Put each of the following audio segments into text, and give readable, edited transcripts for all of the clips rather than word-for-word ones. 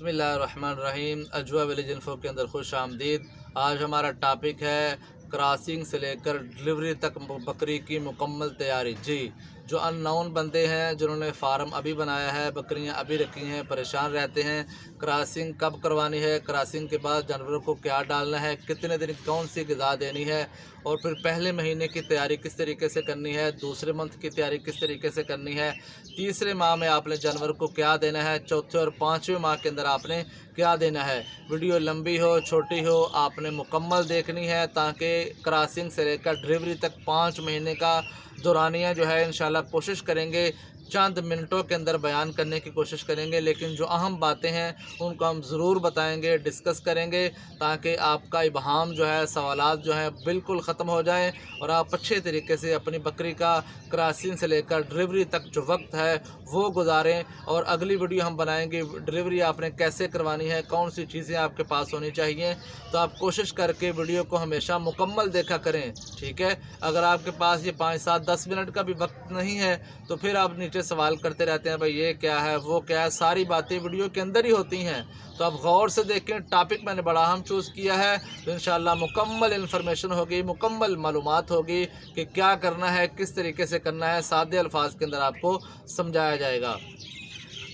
बिस्मिल्लाहिर्रहमानिर्रहीम। अजवा village info के अंदर खुश आमदीद। आज हमारा टॉपिक है क्रॉसिंग से लेकर डिलीवरी तक बकरी की मुकम्मल तैयारी। जी, जो अननोन बंदे हैं जिन्होंने फार्म अभी बनाया है, बकरियां अभी रखी हैं, परेशान रहते हैं क्रॉसिंग कब करवानी है, क्रॉसिंग के बाद जानवरों को क्या डालना है, कितने दिन कौन सी ग़िज़ा देनी है, और फिर पहले महीने की तैयारी किस तरीके से करनी है, दूसरे मंथ की तैयारी किस तरीके से करनी है, तीसरे माह में आपने जानवर को क्या देना है, चौथे और पाँचवें माह के अंदर आपने क्या देना है। वीडियो लंबी हो छोटी हो आपने मुकम्मल देखनी है, ताकि क्रॉसिंग से लेकर डिलीवरी तक 5 महीने का दौरानिया जो है इंशाल्लाह कोशिश करेंगे चंद मिनटों के अंदर बयान करने की कोशिश करेंगे। लेकिन जो अहम बातें हैं उनको हम ज़रूर बताएंगे, डिस्कस करेंगे, ताकि आपका इबहाम जो है, सवालात जो हैं बिल्कुल ख़त्म हो जाएं और आप अच्छे तरीके से अपनी बकरी का क्रॉसिंग से लेकर डिलीवरी तक जो वक्त है वो गुजारें। और अगली वीडियो हम बनाएंगे डिलीवरी आपने कैसे करवानी है, कौन सी चीज़ें आपके पास होनी चाहिए। तो आप कोशिश करके वीडियो को हमेशा मुकम्मल देखा करें, ठीक है। अगर आपके पास ये 5, 7, 10 मिनट का भी वक्त नहीं है तो फिर आप नीचे सवाल करते रहते हैं, भाई ये क्या है, वो क्या है। सारी बातें वीडियो के अंदर ही होती हैं, तो आप गौर से देखें। टॉपिक मैंने बड़ा अहम चूज़ किया है, तो इंशाल्लाह मुकम्मल इन्फॉर्मेशन होगी, मुकम्मल मालूमात होगी कि क्या करना है, किस तरीके से करना है, सादे अल्फाज के अंदर आपको समझाया जाएगा।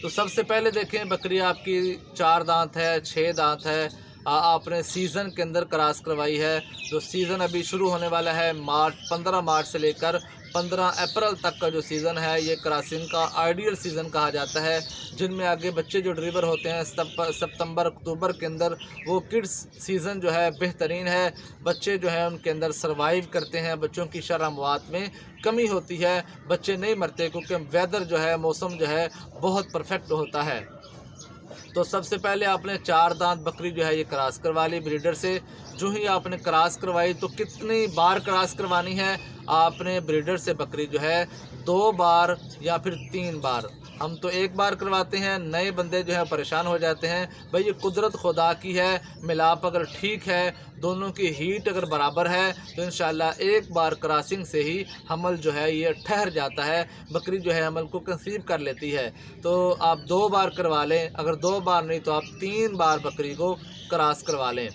तो सबसे पहले देखें, बकरी आपकी 4 दांत है, 6 दांत है, आपने सीज़न के अंदर क्रॉस करवाई है। जो सीज़न अभी शुरू होने वाला है मार्च, 15 मार्च से लेकर 15 अप्रैल तक का जो सीज़न है, ये क्रॉसिंग का आइडियल सीज़न कहा जाता है, जिनमें आगे बच्चे जो डिलीवर होते हैं सितंबर अक्टूबर के अंदर, वो किड्स सीज़न जो है बेहतरीन है। बच्चे जो है उनके अंदर सर्वाइव करते हैं, बच्चों की शरह अमवात में कमी होती है, बच्चे नहीं मरते, क्योंकि वेदर जो है, मौसम जो है बहुत परफेक्ट होता है। तो सबसे पहले आपने 4 दांत बकरी जो है ये क्रॉस करवा ली ब्रीडर से। जो ही आपने क्रॉस करवाई तो कितनी बार क्रॉस करवानी है, आपने ब्रीडर से बकरी जो है 2 बार या फिर 3 बार। हम तो 1 बार करवाते हैं, नए बंदे जो है परेशान हो जाते हैं। भाई ये कुदरत खुदा की है, मिलाप अगर ठीक है, दोनों की हीट अगर बराबर है, तो इंशाल्लाह 1 बार क्रॉसिंग से ही हमल जो है ये ठहर जाता है, बकरी जो है हमल को कंसीव कर लेती है। तो आप 2 बार करवा लें, अगर 2 बार नहीं तो आप 3 बार बकरी को क्रॉस करवा लें।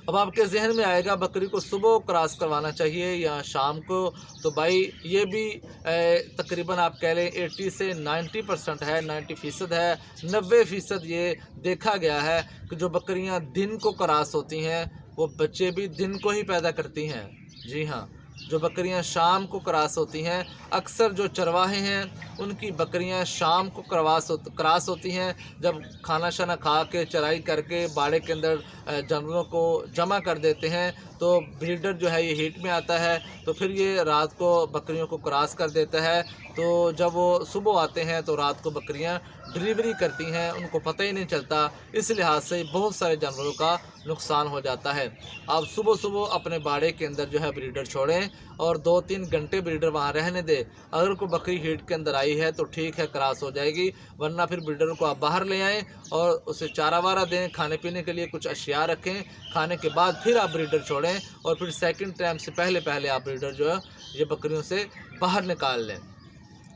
अब आपके जहन में आएगा बकरी को सुबह क्रॉस करवाना चाहिए या शाम को, तो भाई ये भी तकरीबन आप कह लें 80 से 90% है, 90% है, 90% ये देखा गया है कि जो बकरियां दिन को क्रॉस होती हैं वो बच्चे भी दिन को ही पैदा करती हैं। जी हाँ, जो बकरियां शाम को क्रॉस होती हैं, अक्सर जो चरवाहे हैं उनकी बकरियां शाम को क्रॉस होती हैं। जब खाना शाना खा के चराई करके बाड़े के अंदर जानवरों को जमा कर देते हैं, तो ब्रीडर जो है ये हीट में आता है, तो फिर ये रात को बकरियों को क्रॉस कर देता है। तो जब वो सुबह आते हैं तो रात को बकरियां डिलीवरी करती हैं, उनको पता ही नहीं चलता। इस लिहाज से बहुत सारे जानवरों का नुकसान हो जाता है। आप सुबह सुबह अपने बाड़े के अंदर जो है ब्रीडर छोड़ें और 2-3 घंटे ब्रीडर वहाँ रहने दें। अगर कोई बकरी हीट के अंदर आई है तो ठीक है, क्रॉस हो जाएगी, वरना फिर ब्रीडर को आप बाहर ले आएँ और उसे चारा वारा दें, खाने पीने के लिए कुछ अशिया रखें, खाने के बाद फिर आप ब्रीडर छोड़ें और फिर सेकंड टाइम से पहले आप ब्रीडर जो है ये बकरियों से बाहर निकाल लें।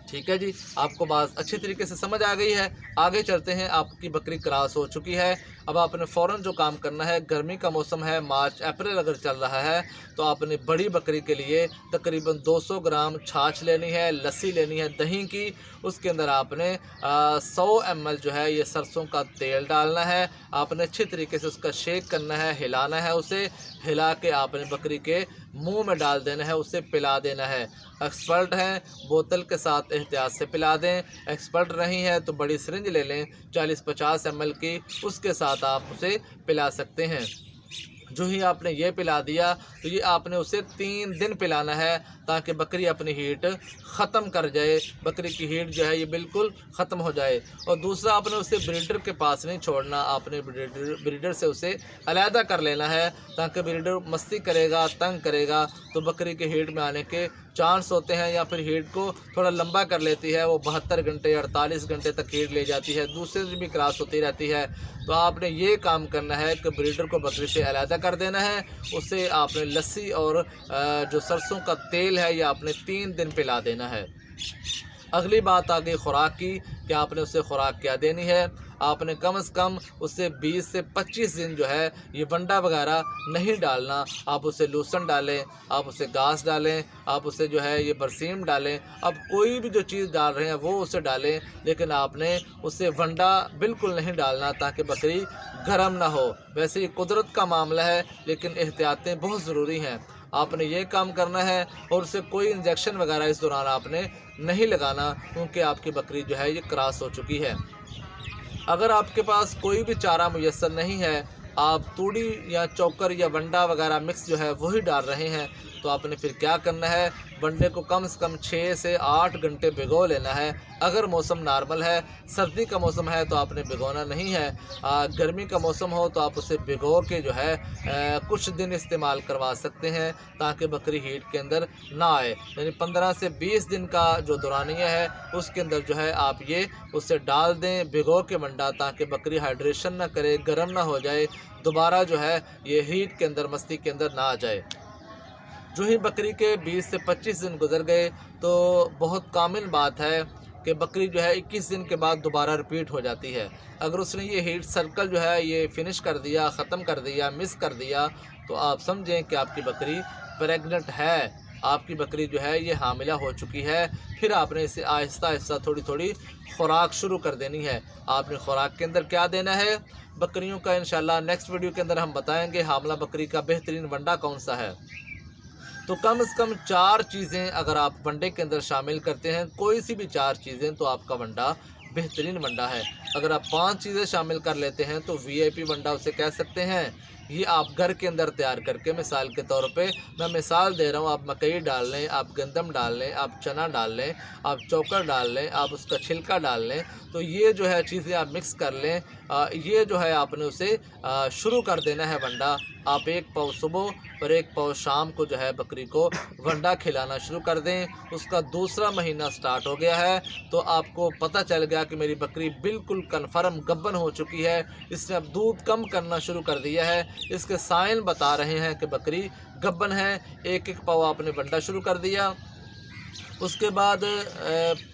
ठीक है जी, आपको बात अच्छी तरीके से समझ आ गई है। आगे चलते हैं, आपकी बकरी क्रॉस हो चुकी है। अब आपने फ़ौरन जो काम करना है, गर्मी का मौसम है, मार्च अप्रैल अगर चल रहा है, तो आपने बड़ी बकरी के लिए तकरीबन 200 ग्राम छाछ लेनी है, लस्सी लेनी है दही की। उसके अंदर आपने 100 ml जो है ये सरसों का तेल डालना है। आपने अच्छी तरीके से उसका शेक करना है, हिलाना है, उसे हिला के आपने बकरी के मुंह में डाल देना है, उसे पिला देना है। एक्सपर्ट हैं, बोतल के साथ एहतियात से पिला दें। एक्सपर्ट नहीं है तो बड़ी सिरिंज ले लें 40-50 ml की, उसके साथ आप उसे पिला सकते हैं। जो ही आपने ये पिला दिया तो ये आपने उसे 3 दिन पिलाना है, ताकि बकरी अपनी हीट ख़त्म कर जाए, बकरी की हीट जो है ये बिल्कुल ख़त्म हो जाए। और दूसरा, आपने उसे ब्रीडर के पास नहीं छोड़ना, आपने ब्रीडर से उसे अलहदा कर लेना है, ताकि ब्रीडर मस्ती करेगा, तंग करेगा तो बकरी के हीट में आने के चांस होते हैं, या फिर हीट को थोड़ा लंबा कर लेती है, वो 72 घंटे 48 घंटे तक हीट ले जाती है, दूसरे दिन भी क्रॉस होती रहती है। तो आपने ये काम करना है कि ब्रीडर को बकरी से अलहदा कर देना है, उसे आपने लस्सी और जो सरसों का तेल है ये आपने 3 दिन पिला देना है। अगली बात आ गई खुराक की कि आपने उसे खुराक क्या देनी है। आपने कम से कम उससे 20 से 25 दिन जो है ये वंडा वगैरह नहीं डालना। आप उसे लूसन डालें, आप उसे घास डालें, आप उसे जो है ये बरसीम डालें, अब कोई भी जो चीज़ डाल रहे हैं वो उसे डालें, लेकिन आपने उसे वंडा बिल्कुल नहीं डालना ताकि बकरी गर्म ना हो। वैसे ये कुदरत का मामला है, लेकिन एहतियातें बहुत ज़रूरी हैं। आपने ये काम करना है और उसे कोई इंजेक्शन वगैरह इस दौरान आपने नहीं लगाना, क्योंकि आपकी बकरी जो है ये क्रॉस हो चुकी है। अगर आपके पास कोई भी चारा मुयस्सर नहीं है, आप तूड़ी या चोकर या वंडा वगैरह मिक्स जो है वही डाल रहे हैं, तो आपने फिर क्या करना है, वंडे को कम से कम 6 से 8 घंटे भिगो लेना है। अगर मौसम नॉर्मल है, सर्दी का मौसम है तो आपने भिगोना नहीं है। गर्मी का मौसम हो तो आप उसे भिगो के जो है कुछ दिन इस्तेमाल करवा सकते हैं, ताकि बकरी हीट के अंदर ना आए। यानी 15 से 20 दिन का जो दौरानिया है उसके अंदर जो है आप ये उसे डाल दें भिगो के वंडा, ताकि बकरी हाइड्रेशन ना करे, गर्म ना हो जाए, दोबारा जो है ये हीट के अंदर मस्ती के अंदर ना आ जाए। जो ही बकरी के 20 से 25 दिन गुजर गए तो बहुत कामिल बात है कि बकरी जो है 21 दिन के बाद दोबारा रिपीट हो जाती है। अगर उसने ये हीट सर्कल जो है ये फिनिश कर दिया, ख़त्म कर दिया, मिस कर दिया, तो आप समझें कि आपकी बकरी प्रेग्नेंट है, आपकी बकरी जो है ये हामिला हो चुकी है। फिर आपने इसे आहिस्ता आहिस्ता थोड़ी थोड़ी खुराक शुरू कर देनी है। आपने खुराक के अंदर क्या देना है बकरियों का, इंशाल्लाह नेक्स्ट वीडियो के अंदर हम बताएंगे हामिला बकरी का बेहतरीन वंडा कौन सा है। तो कम से कम 4 चीज़ें अगर आप वंडे के अंदर शामिल करते हैं, कोई सी भी 4 चीज़ें, तो आपका वंडा बेहतरीन वंडा है। अगर आप 5 चीज़ें शामिल कर लेते हैं तो वीआईपी वंडा उसे कह सकते हैं। ये आप घर के अंदर तैयार करके, मिसाल के तौर पे मैं मिसाल दे रहा हूँ, आप मकई डाल लें, आप गंदम डाल लें, आप चना डाल लें, आप चोकर डाल लें, आप उसका छिलका डाल लें, तो ये जो है चीज़ें आप मिक्स कर लें। ये जो है आपने उसे शुरू कर देना है वंडा। आप 1 पाव सुबह और 1 पाव शाम को जो है बकरी को वंडा खिलाना शुरू कर दें। उसका दूसरा महीना स्टार्ट हो गया है तो आपको पता चल गया कि मेरी बकरी बिल्कुल कन्फर्म गब्बन हो चुकी है, इसने अब दूध कम करना शुरू कर दिया है, इसके साइन बता रहे हैं कि बकरी गब्बन है। 1-1 पाव आपने वंडा शुरू कर दिया। उसके बाद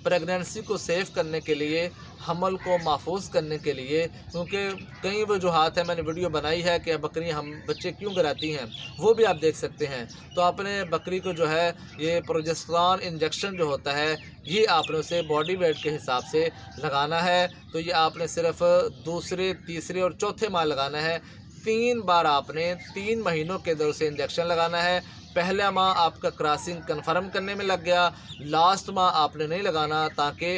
प्रेगनेंसी को सेव करने के लिए, हमल को महफूज करने के लिए, क्योंकि कई वजूहात हैं, मैंने वीडियो बनाई है कि बकरी हम बच्चे क्यों गिराती हैं, वो भी आप देख सकते हैं। तो आपने बकरी को जो है ये प्रोजेस्टेरॉन इंजेक्शन जो होता है ये आपने उसे बॉडी वेट के हिसाब से लगाना है। तो ये आपने सिर्फ दूसरे, तीसरे और चौथे माह लगाना है। 3 बार आपने 3 महीनों के अंदर उसे इंजेक्शन लगाना है। पहला माह आपका क्रॉसिंग कन्फर्म करने में लग गया, लास्ट माह आपने नहीं लगाना, ताकि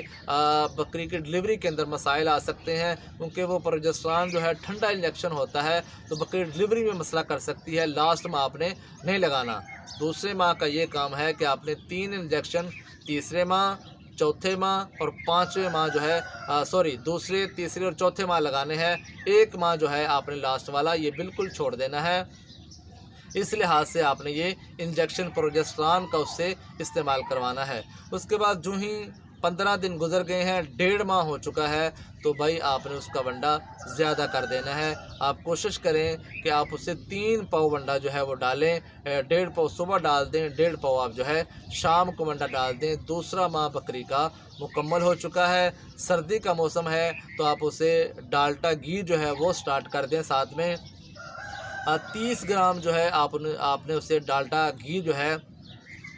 बकरी की डिलीवरी के अंदर मसाइल आ सकते हैं, क्योंकि वो प्रोजेस्टेरॉन जो है ठंडा इंजेक्शन होता है, तो बकरी डिलीवरी में मसला कर सकती है। लास्ट माह आपने नहीं लगाना। दूसरे माह का ये काम है कि आपने 3 इंजेक्शन तीसरे माह, चौथे माह और 5वें माह जो है दूसरे, तीसरे और चौथे माह लगाने हैं। 1 माह जो है आपने लास्ट वाला ये बिल्कुल छोड़ देना है। इस लिहाज से आपने ये इंजेक्शन प्रोजेस्टेरॉन का उससे इस्तेमाल करवाना है। उसके बाद जो ही 15 दिन गुजर गए हैं, 1.5 माह हो चुका है, तो भाई आपने उसका वंडा ज़्यादा कर देना है। आप कोशिश करें कि आप उससे 3 पाव वंडा जो है वो डालें। 1.5 पाव सुबह डाल दें, 1.5 पाव आप जो है शाम को वंडा डाल दें। दूसरा माह बकरी का मुकम्मल हो चुका है। सर्दी का मौसम है तो आप उसे डाल्टा घी जो है वो स्टार्ट कर दें। साथ में 30 ग्राम जो है आपने उसे डाल्डा घी जो है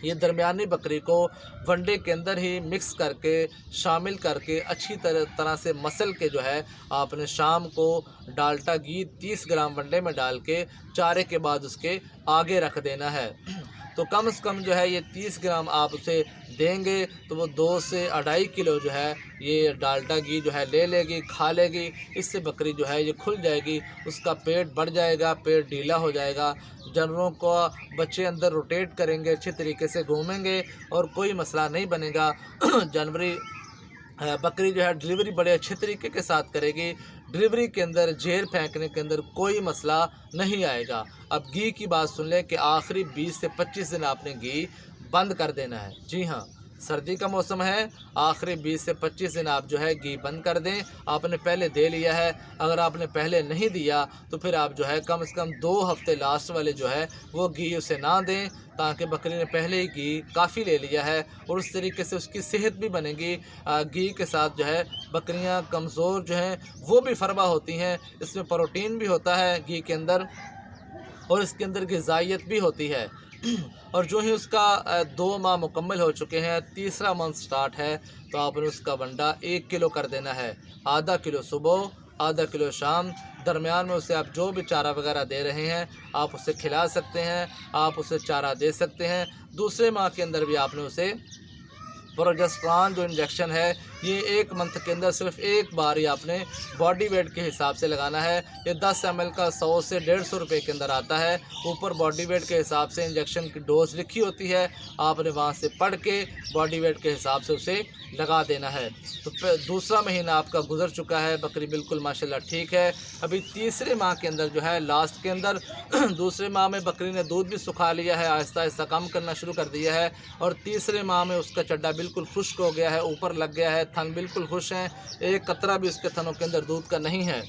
ये दरमियानी बकरी को वंडे के अंदर ही मिक्स करके, शामिल करके, अच्छी तरह से मसल के जो है आपने शाम को डाल्डा घी 30 ग्राम वंडे में डाल के चारे के बाद उसके आगे रख देना है। तो कम से कम जो है ये 30 ग्राम आप उसे देंगे तो वो 2 से 2.5 किलो जो है ये डाल्डा घी जो है ले लेगी, खा लेगी। इससे बकरी जो है ये खुल जाएगी, उसका पेट बढ़ जाएगा, पेट ढीला हो जाएगा, जानवरों को बच्चे अंदर रोटेट करेंगे, अच्छे तरीके से घूमेंगे और कोई मसला नहीं बनेगा। जानवरी बकरी जो है डिलीवरी बड़े अच्छे तरीके के साथ करेगी। डिलीवरी के अंदर जहर फेंकने के अंदर कोई मसला नहीं आएगा। अब घी की बात सुन लें कि आखिरी 20 से 25 दिन आपने घी बंद कर देना है। जी हाँ, सर्दी का मौसम है, आखिरी 20 से 25 दिन आप जो है घी बंद कर दें। आपने पहले दे लिया है, अगर आपने पहले नहीं दिया तो फिर आप जो है कम से कम 2 हफ्ते लास्ट वाले जो है वो घी उसे ना दें, ताकि बकरी ने पहले ही घी काफ़ी ले लिया है और उस तरीके से उसकी सेहत भी बनेगी। घी के साथ जो है बकरियां कमज़ोर जो हैं वो भी फरमा होती हैं। इसमें प्रोटीन भी होता है घी के अंदर और इसके अंदर ग़िज़ाइयत भी होती है। और जो ही उसका 2 माह मुकम्मल हो चुके हैं, तीसरा मंथ स्टार्ट है, तो आपने उसका वंडा 1 किलो कर देना है। आधा किलो सुबह, आधा किलो शाम, दरमियान में उसे आप जो भी चारा वगैरह दे रहे हैं आप उसे खिला सकते हैं, आप उसे चारा दे सकते हैं। दूसरे माह के अंदर भी आपने उसे प्रोजेस्टेरॉन जो इंजेक्शन है ये 1 मंथ के अंदर सिर्फ एक बार ही आपने बॉडी वेट के हिसाब से लगाना है। ये 10 ml का 100 से 150 रुपये के अंदर आता है। ऊपर बॉडी वेट के हिसाब से इंजेक्शन की डोज लिखी होती है, आपने वहाँ से पढ़ के बॉडी वेट के हिसाब से उसे लगा देना है। तो दूसरा महीना आपका गुजर चुका है, बकरी बिल्कुल माशाल्लाह ठीक है। अभी तीसरे माह के अंदर जो है लास्ट के अंदर दूसरे माह में बकरी ने दूध भी सुखा लिया है, आहिस्ता आहिस्ता कम करना शुरू कर दिया है और तीसरे माह में उसका चड्डा बिल्कुल खुश्क हो गया है, ऊपर लग गया है, थन बिल्कुल खुश हैं, एक कतरा भी उसके थनों के अंदर दूध का नहीं है।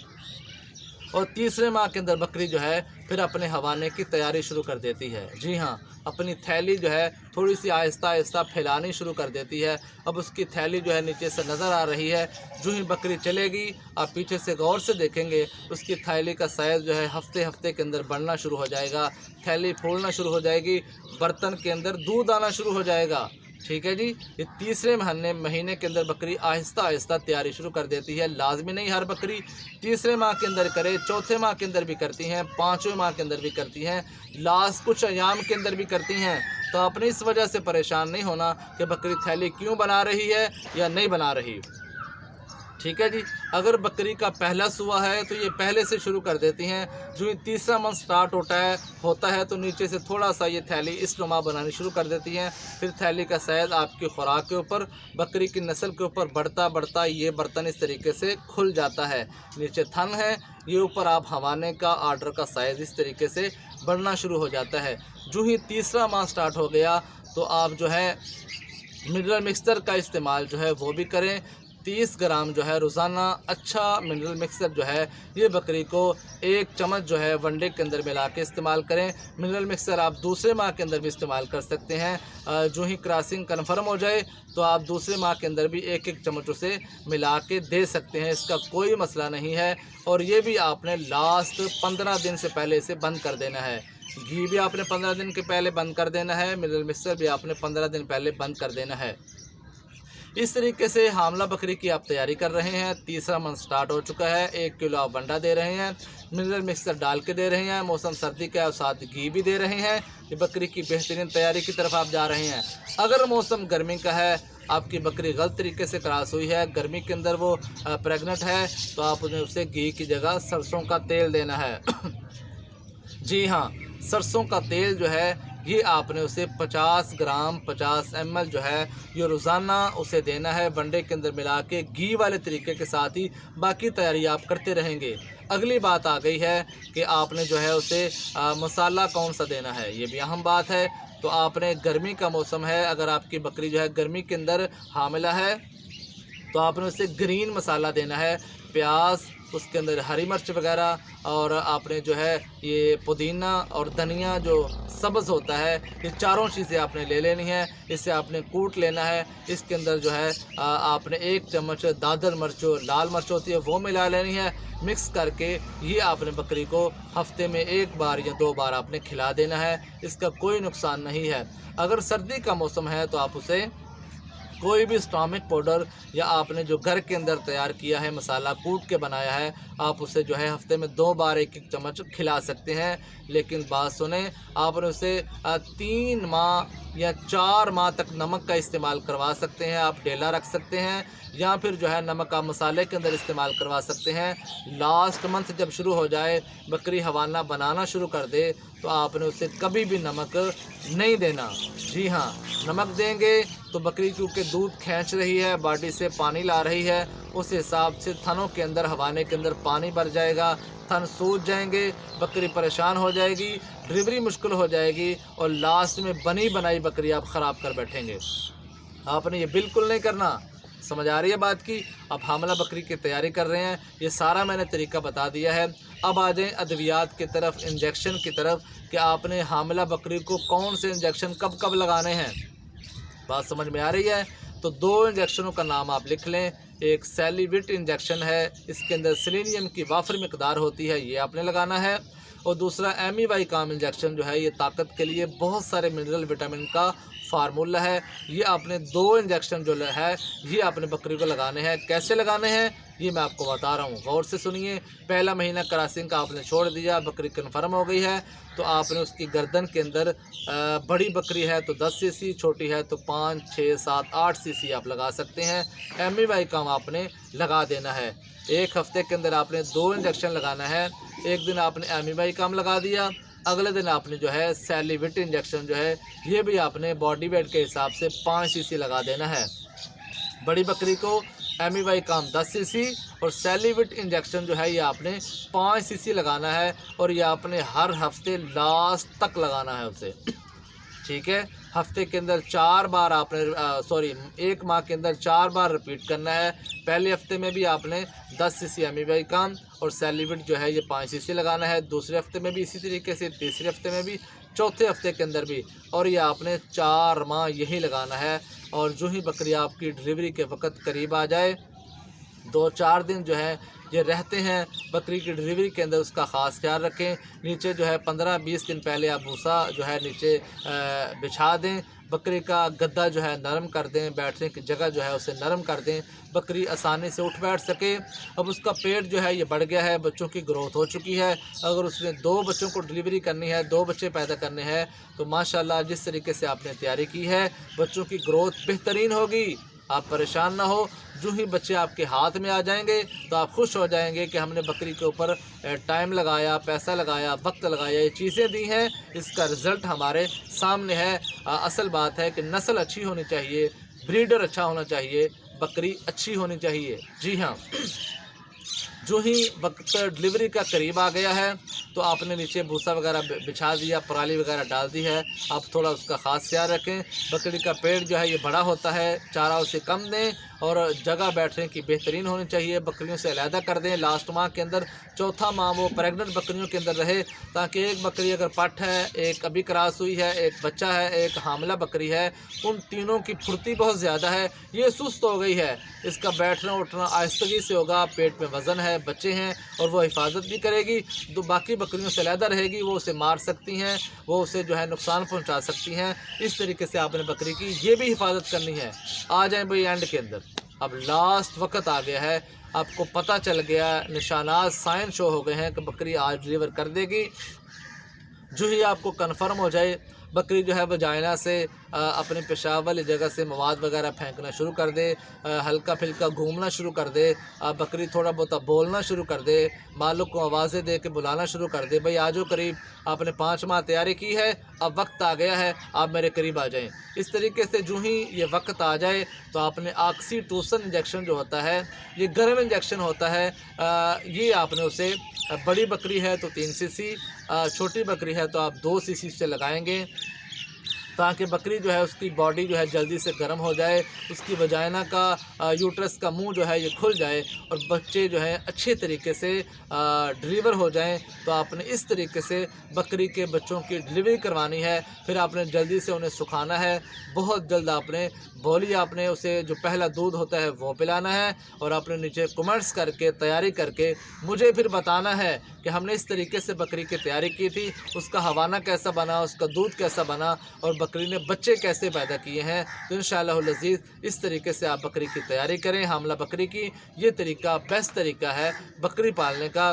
और तीसरे माह के अंदर बकरी जो है फिर अपने हवाने की तैयारी शुरू कर देती है। जी हाँ, अपनी थैली जो है थोड़ी सी आहिस्ता आहिस्ता फैलानी शुरू कर देती है। अब उसकी थैली जो है नीचे से नज़र आ रही है। जो ही बकरी चलेगी आप पीछे से गौर से देखेंगे, उसकी थैली का साइज़ जो है हफ्ते हफ्ते के अंदर बढ़ना शुरू हो जाएगा, थैली फूलना शुरू हो जाएगी, बर्तन के अंदर दूध आना शुरू हो जाएगा। ठीक है जी। ये तीसरे महीने के अंदर बकरी आहिस्ता आहिस्ता तैयारी शुरू कर देती है। लाजमी नहीं हर बकरी तीसरे माह के अंदर करे, चौथे माह के अंदर भी करती हैं, पाँचवें माह के अंदर भी करती हैं, लास्ट कुछ अयाम के अंदर भी करती हैं। तो आपने इस वजह से परेशान नहीं होना कि बकरी थैली क्यों बना रही है या नहीं बना रही। ठीक है जी। अगर बकरी का पहला सुआ है तो ये पहले से शुरू कर देती हैं। जो ये तीसरा मंथ स्टार्ट होता है तो नीचे से थोड़ा सा ये थैली इस नुमा बनानी शुरू कर देती हैं। फिर थैली का साइज़ आपकी खुराक के ऊपर, बकरी की नस्ल के ऊपर बढ़ता बढ़ता ये बर्तन इस तरीके से खुल जाता है। नीचे थन है, ये ऊपर आप हवाने का आर्डर का साइज़ इस तरीके से बढ़ना शुरू हो जाता है। जो ही तीसरा माह स्टार्ट हो गया तो आप जो है मिनरल मिक्सचर का इस्तेमाल जो है वो भी करें। 30 ग्राम जो है रोज़ाना अच्छा मिनरल मिक्सचर जो है ये बकरी को 1 चम्मच जो है वनडे के अंदर मिला के इस्तेमाल करें। मिनरल मिक्सचर आप दूसरे माह के अंदर भी इस्तेमाल कर सकते हैं। जो ही क्रॉसिंग कन्फर्म हो जाए तो आप दूसरे माह के अंदर भी 1-1 चम्मच उसे मिला के दे सकते हैं, इसका कोई मसला नहीं है। और ये भी आपने लास्ट 15 दिन से पहले इसे बंद कर देना है। घी भी आपने 15 दिन के पहले बंद कर देना है, मिनरल मिक्सचर भी आपने 15 दिन पहले बंद कर देना है। इस तरीके से हामला बकरी की आप तैयारी कर रहे हैं। तीसरा मंथ स्टार्ट हो चुका है, 1 किलो आप वंडा दे रहे हैं, मिनरल मिक्सचर डाल के दे रहे हैं, मौसम सर्दी का और साथ घी भी दे रहे हैं। ये बकरी की बेहतरीन तैयारी की तरफ आप जा रहे हैं। अगर मौसम गर्मी का है, आपकी बकरी गलत तरीके से क्रॉस हुई है, गर्मी के अंदर वो प्रेग्नेंट है, तो आप उन्हें उसे घी की जगह सरसों का तेल देना है। जी हाँ, सरसों का तेल जो है ये आपने उसे 50 ग्राम 50 ml जो है ये रोज़ाना उसे देना है, वनडे के अंदर मिला के घी वाले तरीके के साथ ही बाकी तैयारी आप करते रहेंगे। अगली बात आ गई है कि आपने जो है उसे मसाला कौन सा देना है, ये भी अहम बात है। तो आपने गर्मी का मौसम है, अगर आपकी बकरी जो है गर्मी के अंदर हामिला है तो आपने उसे ग्रीन मसाला देना है, प्याज, उसके अंदर हरी मिर्च वगैरह, और आपने जो है ये पुदीना और धनिया जो सब्ज़ होता है, ये चारों चीज़ें आपने ले लेनी है। इसे आपने कूट लेना है। इसके अंदर जो है आपने 1 चम्मच दादर मिर्च जो लाल मिर्च होती है वो मिला लेनी है। मिक्स करके ये आपने बकरी को हफ्ते में 1 बार या 2 बार आपने खिला देना है, इसका कोई नुकसान नहीं है। अगर सर्दी का मौसम है तो आप उसे कोई भी स्टॉमिक पाउडर या आपने जो घर के अंदर तैयार किया है मसाला कूट के बनाया है, आप उसे जो है हफ्ते में 2 बार 1-1 चम्मच खिला सकते हैं। लेकिन बात सुने, आपने उसे 3 माह या 4 माह तक नमक का इस्तेमाल करवा सकते हैं। आप डेला रख सकते हैं या फिर जो है नमक आप मसाले के अंदर इस्तेमाल करवा सकते हैं। लास्ट मंथ जब शुरू हो जाए, बकरी हवाना बनाना शुरू कर दे, तो आपने उसे कभी भी नमक नहीं देना। जी हाँ, नमक देंगे तो बकरी क्योंकि दूध खींच रही है, बॉडी से पानी ला रही है, उस हिसाब से थनों के अंदर हवाने के अंदर पानी भर जाएगा, थन सूज जाएंगे, बकरी परेशान हो जाएगी, डिलीवरी मुश्किल हो जाएगी और लास्ट में बनी बनाई बकरी आप ख़राब कर बैठेंगे। आपने ये बिल्कुल नहीं करना। समझ आ रही है बात की। अब हामला बकरी की तैयारी कर रहे हैं, ये सारा मैंने तरीका बता दिया है। अब आ जाएँ अद्वियात की तरफ, इंजेक्शन की तरफ, कि आपने हामला बकरी को कौन से इंजेक्शन कब कब लगाने हैं। बात समझ में आ रही है। तो 2 इंजेक्शनों का नाम आप लिख लें। एक सेलिविट इंजेक्शन है, इसके अंदर सेलेनियम की वाफर मिकदार होती है, ये आपने लगाना है। और दूसरा एमीवाइकाम इंजेक्शन जो है, ये ताकत के लिए बहुत सारे मिनरल विटामिन का फार्मूला है। ये आपने 2 इंजेक्शन जो है ये आपने बकरी को लगाने हैं। कैसे लगाने हैं ये मैं आपको बता रहा हूँ, गौर से सुनिए। पहला महीना क्रॉसिंग का आपने छोड़ दिया, बकरी कन्फर्म हो गई है, तो आपने उसकी गर्दन के अंदर बड़ी बकरी है तो 10 सीसी, छोटी है तो 5, 6, 7, 8 सीसी आप लगा सकते हैं। एमीवाइकाम आपने लगा देना है। 1 हफ्ते के अंदर आपने 2 इंजेक्शन लगाना है। एक दिन आपने एमीवाइकाम लगा दिया, अगले दिन आपने जो है सेलिविट इंजेक्शन जो है ये भी आपने बॉडी वेट के हिसाब से 5 सीसी लगा देना है। बड़ी बकरी को एमीवाइकाम 10 सीसी और सेलिविट इंजेक्शन जो है ये आपने 5 सीसी लगाना है, और ये आपने हर हफ्ते लास्ट तक लगाना है उसे। ठीक है, हफ्ते के अंदर 4 बार आपने 1 माह के अंदर 4 बार रिपीट करना है। पहले हफ्ते में भी आपने 10 सीसी एमीवाइकाम और सेलिविट जो है ये 5 सीसी लगाना है। दूसरे हफ्ते में भी इसी तरीके से, तीसरे हफ्ते में भी, चौथे हफ्ते के अंदर भी, और ये आपने 4 माह यही लगाना है। और जो ही बकरी आपकी डिलीवरी के वक्त करीब आ जाए, 2-4 दिन जो है ये रहते हैं बकरी की डिलीवरी के अंदर, उसका ख़ास ख्याल रखें। नीचे जो है 15-20 दिन पहले आप भूसा जो है नीचे बिछा दें। बकरी का गद्दा जो है नरम कर दें, बैठने की जगह जो है उसे नरम कर दें, बकरी आसानी से उठ बैठ सके। अब उसका पेट जो है ये बढ़ गया है, बच्चों की ग्रोथ हो चुकी है। अगर उसने 2 बच्चों को डिलीवरी करनी है, 2 बच्चे पैदा करने हैं, तो माशाल्लाह जिस तरीके से आपने तैयारी की है, बच्चों की ग्रोथ बेहतरीन होगी। आप परेशान ना हो। जो ही बच्चे आपके हाथ में आ जाएंगे तो आप खुश हो जाएंगे कि हमने बकरी के ऊपर टाइम लगाया, पैसा लगाया, वक्त लगाया, ये चीज़ें दी हैं, इसका रिज़ल्ट हमारे सामने है। असल बात है कि नस्ल अच्छी होनी चाहिए, ब्रीडर अच्छा होना चाहिए, बकरी अच्छी होनी चाहिए। जी हाँ। जो ही वक्त डिलीवरी का करीब आ गया है तो आपने नीचे भूसा वगैरह बिछा दिया, पराली वगैरह डाल दी है। आप थोड़ा उसका ख़ास ख्याल रखें। बकरी का पेट जो है ये बड़ा होता है, चारा उसे कम दें, और जगह बैठने की बेहतरीन होनी चाहिए। बकरियों से अलहदा कर दें। लास्ट माह के अंदर, चौथा माह वो प्रेग्नेंट बकरियों के अंदर रहे, ताकि एक बकरी अगर पट है, एक अभी क्रॉस हुई है, एक बच्चा है, एक हामला बकरी है, उन तीनों की फुर्ती बहुत ज़्यादा है, ये सुस्त हो गई है, इसका बैठना उठना आहिस्तगी से होगा, पेट में वज़न है, बच्चे हैं, और वो हिफाजत भी करेगी। तो बाकी बकरियों से अलहदा रहेगी, वो उसे मार सकती हैं, वो उसे जो है नुकसान पहुंचा सकती हैं। इस तरीके से आपने बकरी की ये भी हिफाजत करनी है। आ जाएं भाई एंड के अंदर, अब लास्ट वक्त आ गया है, आपको पता चल गया, निशानात साइन शो हो गए हैं कि बकरी आज डिलीवर कर देगी। जो ही आपको कन्फर्म हो जाए, बकरी जो है वजाइना से अपने पेशाब वाली जगह से मवाद वगैरह फेंकना शुरू कर दे, हल्का फिल्का घूमना शुरू कर दे, बकरी थोड़ा बहुत बोलना शुरू कर दे, मालिक को आवाज़ें दे के बुलाना शुरू कर दे, भाई आजो करीब, आपने 5 माह तैयारी की है, अब वक्त आ गया है, आप मेरे करीब आ जाएं। इस तरीके से जो ही ये वक्त आ जाए तो आपने ऑक्सीटोसिन इंजेक्शन जो होता है, ये गर्म इंजेक्शन होता है, ये आपने उसे, बड़ी बकरी है तो 3 सीसी, छोटी बकरी है तो आप 2 सीसी से लगाएंगे, ताकि बकरी जो है उसकी बॉडी जो है जल्दी से गर्म हो जाए, उसकी वजाइना का यूट्रस का मुंह जो है ये खुल जाए, और बच्चे जो है अच्छे तरीके से डिलीवर हो जाएं। तो आपने इस तरीके से बकरी के बच्चों की डिलीवरी करवानी है। फिर आपने जल्दी से उन्हें सुखाना है, बहुत जल्द आपने बोली, आपने उसे जो पहला दूध होता है वो पिलाना है, और आपने नीचे कमेंट्स करके तैयारी करके मुझे फिर बताना है कि हमने इस तरीके से बकरी की तैयारी की थी, उसका हवाना कैसा बना, उसका दूध कैसा बना, और बकरी ने बच्चे कैसे पैदा किए हैं। तो इंशाअल्लाह अज़ीज़ इस तरीके से आप बकरी की तैयारी करें। हामला बकरी की ये तरीका बेस्ट तरीका है बकरी पालने का।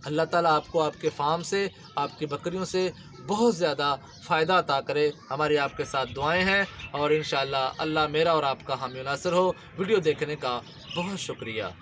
अल्लाह ताला आपको आपके फार्म से, आपकी बकरियों से बहुत ज़्यादा फ़ायदा अता करे। हमारी आपके साथ दुआएं हैं, और इंशाअल्लाह अल्लाह मेरा और आपका हामी नासिर हो। वीडियो देखने का बहुत शुक्रिया।